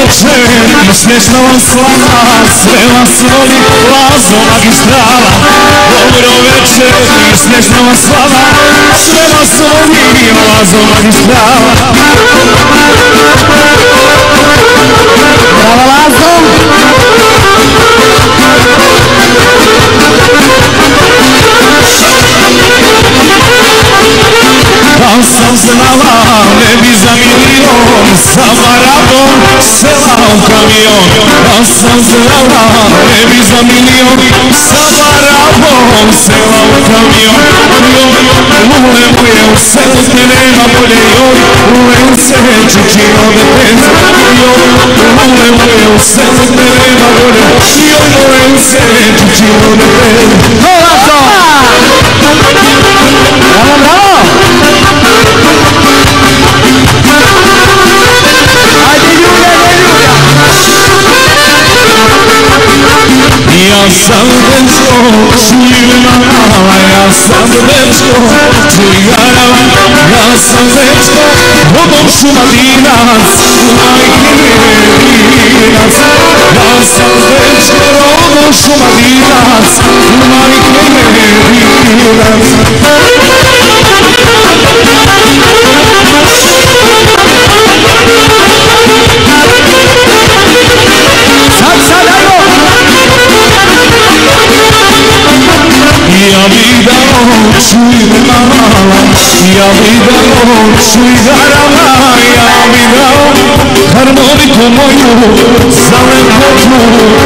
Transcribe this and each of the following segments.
večer i smiješna vam slava, sve vas voli Lazo Magistrala. Dobro večer i smiješna vam slava, sve vas voli Lazo Magistrala. Bravo Lazo! Da sam znala, ne bi za milion, sa Maradom sela u kamion. Da sam znala, ne bi za milion, sa Maradom sela u kamion. Lule moje u selu te nema bolje, joj, Lulence, Čičino detence. Lule moje u selu te nema bolje, joj, Lulence, Čičino detence. Lazo! Bravo, bravo! Ajde Ljulja, ne Ljulja! Ja sam dečko, čujna mala, ja sam dečko, čujgarala. Ja sam dečko, rodom Šumadinac, u majke vinac. Ja sam dečko, rodom Šumadinac, u majke vinac. Ja bi dao čujna mala, ja bi dao čujgarala, ja bi dao harmoniku moju za lepotu tvoju.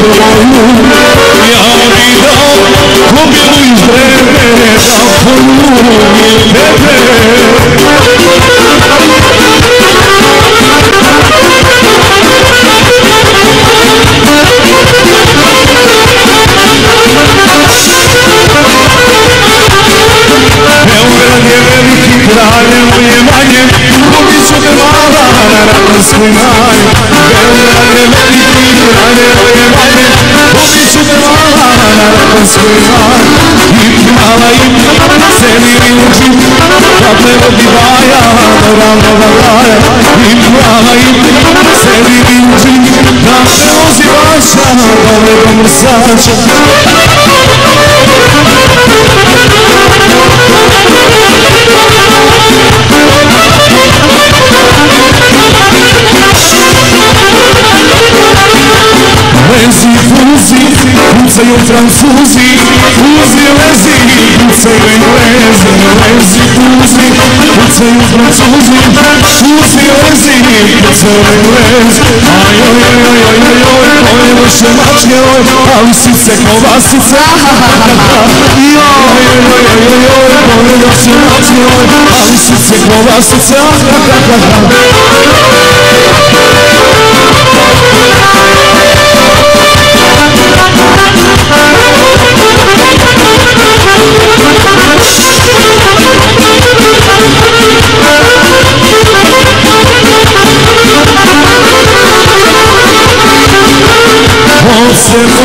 Ja bi dao kobilu iz Dreve da poljubim tebe. Beograd je veliki, Kraljevo je manje, ljubit ću te mala na Rapanskoj manje. Beograd je veliki, Kraljevo je manje, ljubit ću te mala na Rapanskoj manje. I mala i celi riuči, da te vodi baja do ravnoga gaja. I mala i celi riuči, da te vozi vaša dole do Mrsača. Lezi, fuzi, pucaju Francuzi, fuzi, lezi, pucaju Englezi. Lezi, fuzi, pucaju Francuzi, fuzi, lezi, pucaju Englezi. Ajoj, koje vaše mačke, ali sice kovasice. Joj, koje vaše mačke, ali sice kovasice.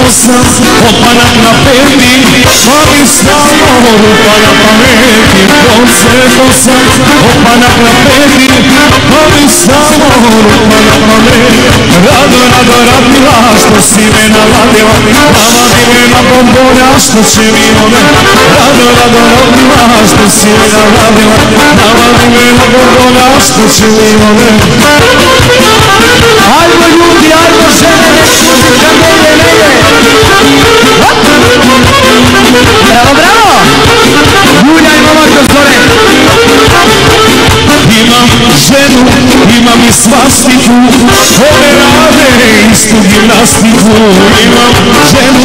Osam, opanak na peti, mami samo rupa na pameti. Osam, opanak na peti, mami samo rupa na pameti. Rado radila, što si me navadila, navadi me na bombonja, što će mi ode. Rado radila, što si me navadila, navadi me na bombonja, što će mi ode. Ajmo ljudi, ajmo žene, muzika ne ide. Bravo, bravo! Ljulja i momak do zore. Imam ženu, imam i svastiku, one rade istu gimnastiku. Imam ženu,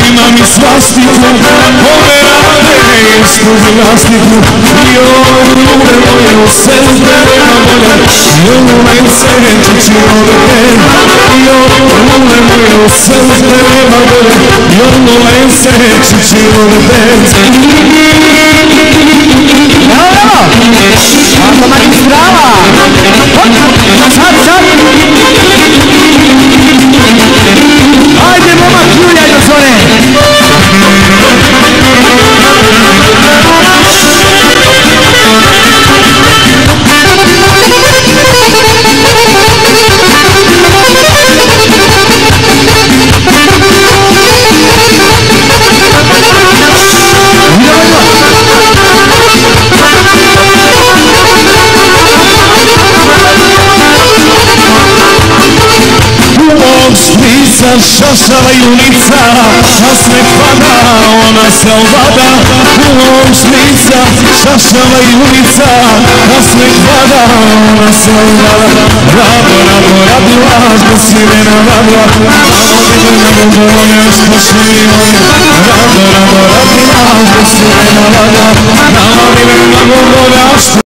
imam i svastiku, one rade istu gimnastiku. Joj, ljude moje, u selu te nema bolje, joj, Lulence, Čičino detence. Joj, ljude moje, u selu te nema bolje, joj, Lulence, Čičino detence. Bravo, bravo! Lazo Magistrala! Sad! Ajde momak Ljulja do zore! šašava junica, a sneg pada, ona se ovada u ošnica. Šašava junica, a sneg pada, ona se ovada. Rado, rado, radila, što si me navadila, tamo vidim nego bolje što si imao. Rado, rado, radila, što si me navadila, tamo vidim nego bolje što